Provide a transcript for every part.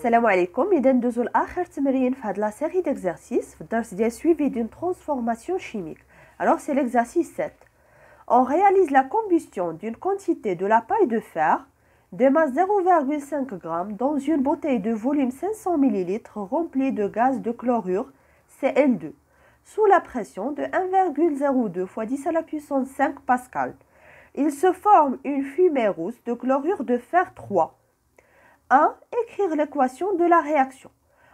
السلام عليكم. اذا ندوزو لاخر تمرين في هاد لا série d'exercices في الدرس ديال suivi d'une transformation chimique. Alors c'est l'exercice 7. On réalise la combustion d'une quantité de la paille de fer de masse 0,5 g dans une bouteille de volume 500 ml remplie de gaz de chlorure Cl2 sous la pression de 1,02 fois 10 à la puissance 5 pascal. Il se forme une fumée rousse de chlorure de fer 3. 1. Écrire l'équation de la réaction.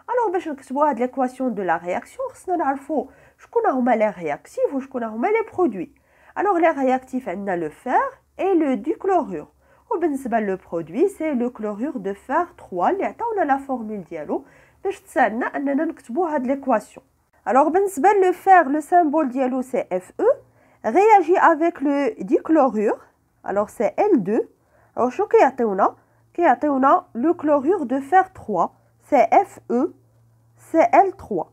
Alors, باش نكتبوا هاد l'équation de la réaction, خصنا نعرفوا شكون هما les réactifs و شكون هما les produits. Alors, les réactifs عندنا le fer et le dichlorure. وبالنسبة le produit, c'est le chlorure de fer 3 اللي عطاونا la formule ديالو باش تساعدنا اننا نكتبوا هاد l'équation. Alors, بالنسبة le fer, le symbole ديالو c'est Fe, réagit avec le dichlorure. Alors, c'est L2. Alors, شنو كيعطيونا؟ كيعطيونا le chlorure de fer 3 c'est Fe Cl3.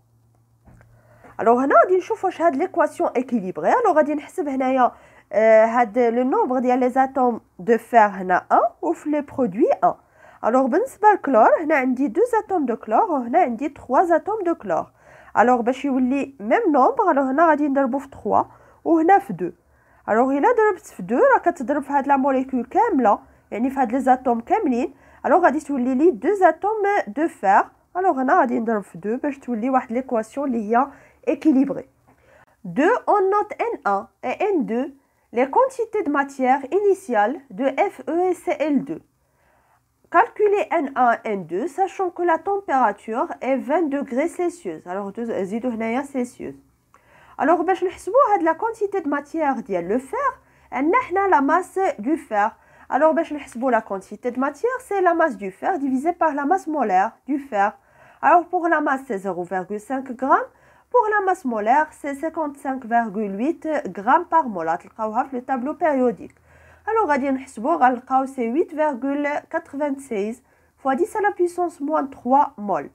alors هنا غادي نشوف واش هاد l'équation équilibrée. alors غادي نحسب هنايا هاد le nombre ديال les atomes de fer هنا 1 وفي les produits 1. alors بالنسبه للكلور هنا عندي 2 atomes de chlore وهنا عندي 3 atomes de chlore. alors باش يولي même nombre alors هنا غادي نضربو في 3 وهنا في 2. alors الا ضربت في 2 راه كتضرب في هاد لا موليكول كامله يعني في هاد لي زاتوم كاملين. alors غادي تولي لي 2 atomes de fer. alors هنا غادي نضرب في 2 باش تولي واحد l'équation اللي هي équilibrée. 2 on note N1 et N2 les quantités de matière initiale de Fe et Cl2. calculer N1 et N2 sachant que la température est 20 degrés Celsius. alors نزيدو هنايا Celsius. alors باش نحسبوا هاد la quantité de matière ديال le fer عندنا حنا la masse du fer. alors باش نحسبوا la quantité de matière c'est la masse du fer divisée par la masse molaire du fer. alors pour la masse c'est 0,5 g, pour la masse molaire c'est 55,8 g par mol. تلقاوها في le tableau périodique. alors غادي نحسبوا غنلقاو c'est 8,96 fois 10 à la puissance moins 3 mol.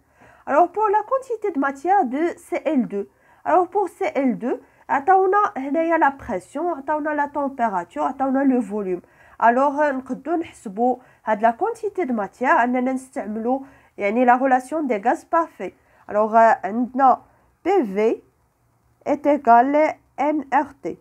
alors pour la quantité de matière de Cl2. alors pour Cl2 عطاونا هنايا la pression, عطاونا la température, عطاونا le volume. alors نقدروا نحسبوا هاد la quantité de matière اننا نستعملوا يعني la relation des gaz parfaits. alors عندنا PV est égal nRT.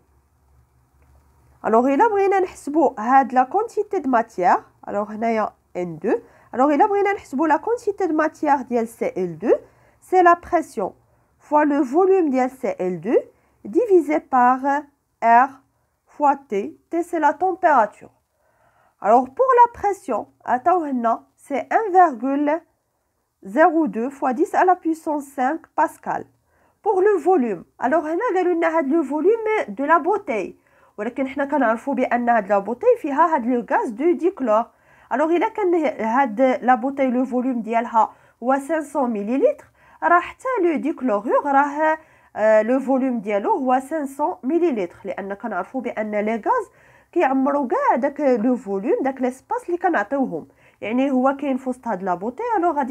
alors الا بغينا نحسبوا هاد la quantité de matière alors هنايا N2. alors الا بغينا نحسبوا la quantité de matière ديال Cl2 c'est la pression fois le volume ديال Cl2 divisé par R fois T. T c'est la température. alors pour la pression c'est 1,02 fois 10 à la puissance 5 pascal. pour le volume alors هنا قالوا لنا هاد le volume de la bouteille ولكن حنا كنعرفوا بان هاد la bouteille فيها هاد le gaz de dichlore. alors الا كان هاد la bouteille le volume ديالها هو 500 مليلتر راه حتى le dichlorure راه le volume ديالو هو 500 مليلتر لان كنعرفوا بان لي غاز كيعمروا كاع داك لو فوليوم داك ليسباس اللي كنعطيوهم. يعني هو كاين في وسط هاد لا بوتي الوغ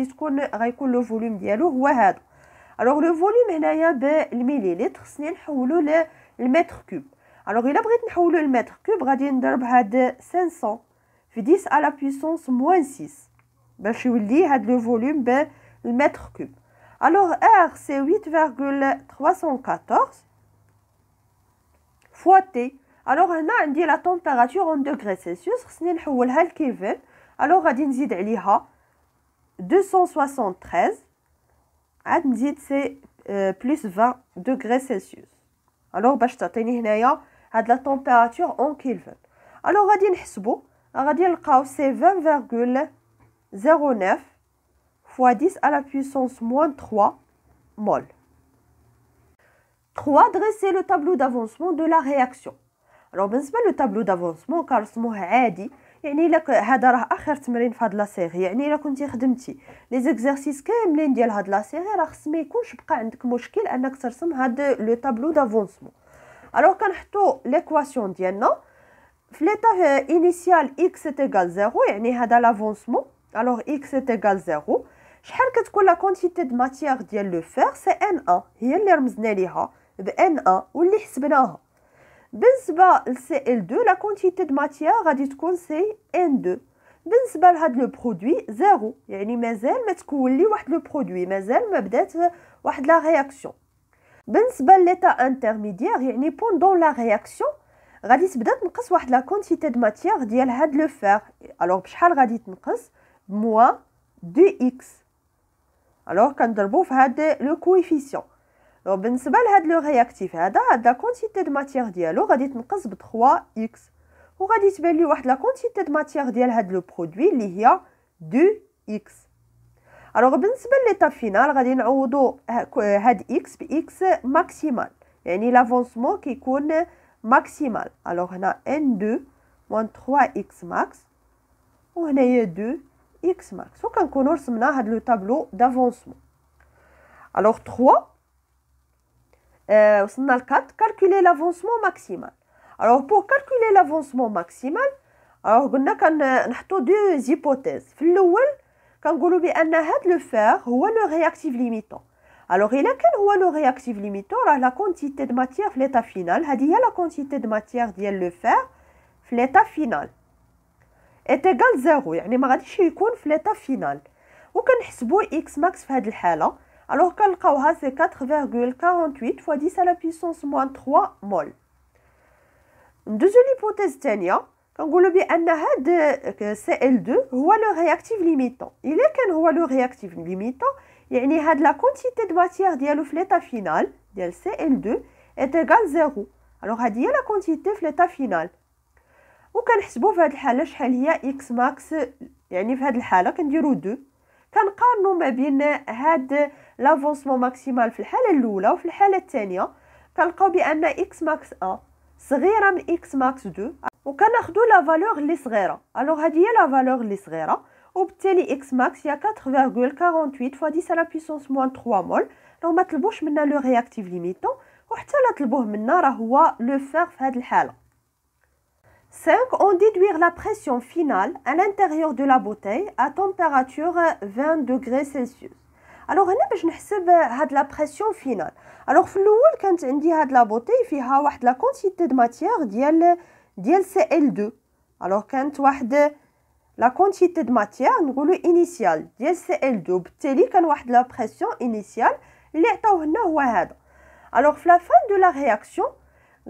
غيكون لو فوليوم ديالو هو هذا. الوغ لو فوليوم هنايا بالمليلتر خصني نحولو للمتر كوب. الوغ الا بغيت نحولو للمتر كوب غادي نضرب هاد 500 في 10 على بويسونس موان 6 باش يولي هاد لو فوليوم بالمتر كوب. الوغ R c'est 8,314 fois T. alors هنا عندي la température en degrés Celsius خصني نحولها لكيلفن. alors غادي نزيد عليها 273 عاد نزيد سي بلس 20 degrés Celsius. alors باش تعطيني هنايا هاد la température en كيلفن. alors غادي نحسبو غادي نلقاو سي 20,09 fois 10 à la puissance moins 3 mol. 3. Dresser le tableau d'avancement de la réaction. alors بالنسبه لو tableau d'avancement كنرسموه عادي. يعني الا هذا راه اخر تمرين في هاد لا سيري يعني الا كنتي خدمتي لي زيكزارسيس كاملين ديال هاد لا سيري راه خص ما يكونش بقى عندك مشكل انك ترسم هاد لو tableau d'avancement. alors كنحطوا l'équation ديالنا في ليطا initial x est égal 0 يعني هذا l'avancement. alors x est égal 0 شحال كتكون لا كونتيتي د ماتيير ديال لو فير سي N1 هي اللي رمزنا ليها ب N1 واللي حسبناها. بالنسبه ل Cl2 لا كونتيتي د ماتيير غادي تكون سي N2. بالنسبه لهاد لو برودوي زيرو، يعني مازال ما تكون لي واحد لو برودوي، مازال ما بدات واحد لا رياكسيون. بالنسبه ليتا انترميديير يعني بوندون لا رياكسيون غادي تبدا تنقص واحد لا كونتيتي دو ماتيير ديال هاد لو فير. الوغ بشحال غادي تنقص؟ بموان 2 اكس. الوغ كنضربو في هاد لو كويفيسيون. بالنسبه لهاد لو رياكتيف هذا، هاد لا كونتيتي دو ماتيير ديالو غادي تنقص ب 3 اكس، وغادي تبان لي واحد لا كونتيتي دو ماتيير ديال هاد لو برودوي اللي هي 2 اكس. الوغ بالنسبه لليطاب فينال غادي نعوضو هاد اكس باكس ماكسيمال، يعني لافونسمون كيكون ماكسيمال. الوغ هنا ان 2 موان 3 اكس ماكس، وهنايا 2 اكس ماكس، وكنكونو رسمنا هاد لو طابلو دافونسمون. الوغ 3 وصلنا ل 4 كالكولي لافونسمون ماكسيمال. الوغ بور كالكولي لافونسمون ماكسيمال الوغ قلنا كنحطو دو زيبوتيز. في الاول كنقولوا بان هاد لو فير هو لو رياكتيف ليميتون. الوغ الا كان هو لو رياكتيف ليميتون راه لا كونتيتي دو ماتيير في ليطا فينال، هذه هي لا كونتيتي دو ماتيير ديال لو فير في ليطا فينال est égal 0، يعني ما غاديش يكون في ليطا فينال. وكنحسبوا اكس ماكس في هذه الحاله. الوغ كنلقاوها سي 4.48 fois 10 à la puissance moins 3 مول. ندوزو ليبوتيز الثانيه، كنقولوا بان هاد سي ال 2 هو لو رياكتيف ليميتون. الا كان هو لو رياكتيف ليميتون يعني هاد لا كونتيتي دو ماتيير ديالو في ليطا فينال ديال سي ال 2 est égal 0. الوغ هذه هي لا كونتيتي في ليطا فينال. وكنحسبوا في هذه الحاله شحال هي اكس ماكس، يعني في هذه الحاله كنديروا 2 كنقارنوا ما بين هاد لافونسمون ماكسيمال في الحاله الاولى وفي الحاله الثانيه، كنلقاو بان اكس ماكس 1 صغيره من اكس ماكس 2، وكناخذوا لا فالور اللي صغيره. الوغ هذه هي لا فالور اللي صغيره، وبالتالي اكس ماكس هي 4.48 fois 10 à la puissance moins 3 مول. لو ما طلبوش منا لو رياكتيف ليميتون، وحتى لا طلبوه منا راه هو لو فير في هذه الحاله. 5. On déduire la pression finale à l'intérieur de la bouteille à température 20 degrés Celsius. Alors هنا باش نحسب هاد لا بريسيون فينال. alors في الاول كانت عندي هاد لا بوتي فيها واحد لا كونتيتي دو ماتيير ديال سي ال 2. alors كانت واحد لا كونتيتي دو ماتيير نقولوا انيسيال ديال سي ال 2، وبالتالي كان واحد لا بريسيون انيسيال اللي عطاوه لنا هو هذا. alors في لا فان دو لا رياكسيون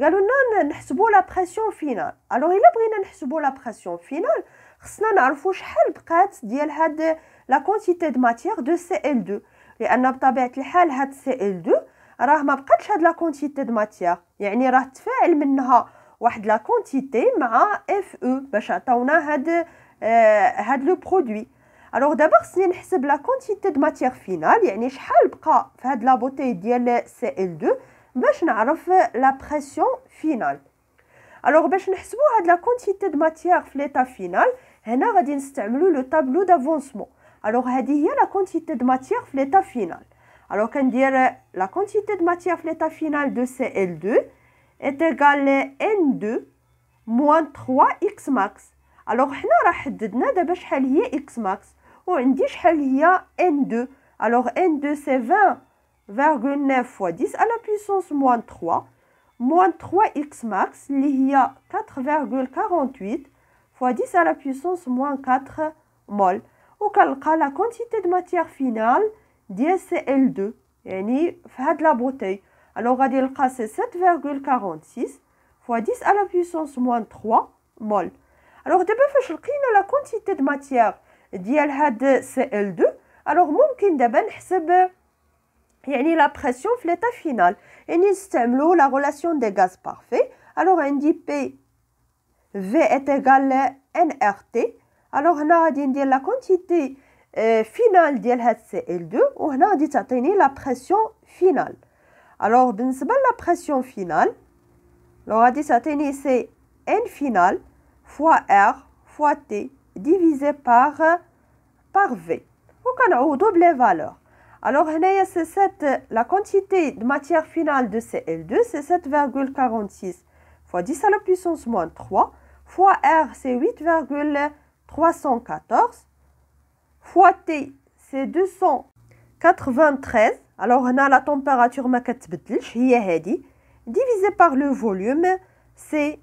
قالوا لنا نحسبوا لا بريسيون فينال. alors الا بغينا نحسبوا لا بريسيون فينال خصنا نعرفوا شحال بقات ديال هاد لا كونتيتي دو ماتيير دو سي ال 2، لان بطبيعه الحال هاد سي ال 2 راه ما بقاتش هاد لا كونتيتي دو ماتيير، يعني راه تفاعل منها واحد لا كونتيتي مع اف او باش عطاونا هاد لو برودوي. alors دابا خصني نحسب لا كونتيتي دو ماتيير فينال، يعني شحال بقى في هاد لا بوتي ديال سي ال 2 باش نعرف لا بريسيون فينال. alors باش نحسبوا هاد لا كونتيتي دو ماتيير في ليطا فينال هنا غادي نستعملوا لو طابلو دافونسمون. alors هذه هي لا كونتيتي دو ماتيير في ليطا فينال. alors كندير لا كونتيتي دو ماتيير في ليطا فينال دو سي ال 2 est égal n2 moins 3 x max. alors حنا راه حددنا دابا شحال هي x max، وعندي شحال هي n2. alors n2 c'est 20,9 fois 10 à la puissance moins 3 moins 3x max اللي هي 4,48 fois 10 à la puissance moins 4 مول. وكنلقى لا كونتيتي دو ماتيير فينال ديال سي ال 2 يعني في هاد لا بوتي. alors غادي نلقى سي 7,46 fois 10 à la puissance moins 3 مول. alors دابا فاش لقينا لا كونتيتي دو ماتيير ديال هاد سي ال 2 alors ممكن دابا نحسب يعني لا بريسيون في ليطا فينال، يعني نستعملوا لا ريلاسيون دي غاز بارفي. alors عندي بي في est égal nRT. alors هنا غادي ندير لا كونتيتي فينال ديال هاد سي ال 2، وهنا غادي تعطيني لا بريسيون فينال. alors بالنسبه لا بريسيون فينال غادي تعطيني سي ان فينال فوا ار فوا تي ديفيزي بار في، وكنعوضوا بلي فالور. alors هنايا سي 7 la quantité de matière finale de Cl2 c'est 7,46 fois 10 à la puissance moins 3 fois R c'est 8,314 fois T c'est 293. alors هنا la température ما كتبدلش هي هذه divisé par le volume c'est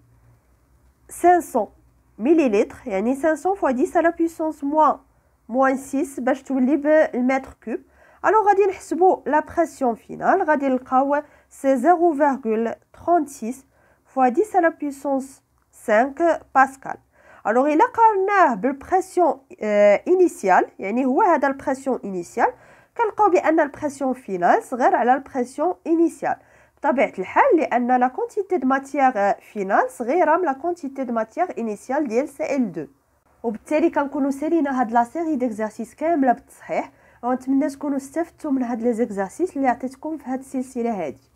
500. مليلتر يعني 500 fois 10 à la puissance moins 6 باش تولي بالمتر كوب. الوغ غادي نحسبوا لا بريسيون فينال، غادي نلقاو سي 0,36 fois 10 à la puissance 5 باسكال. الوغ الا قارناه بالبريسيون انيسيال، يعني هو هذا البريسيون انيسيال، كنلقاو بان البريسيون فينال صغير على البريسيون انيسيال بطبيعه الحال، لان لا كونتيتي دو ماتيير فينال صغيره من لا كونتيتي دو ماتيير انيسيال ديال CL2. وبالتالي كنكونوا سالينا هاد لا سيري ديكزارسيس كامله بالتصحيح، ونتمنى تكونوا استفدتوا من هاد لي زيكزارسيس اللي عطيتكم في هاد السلسله هادي.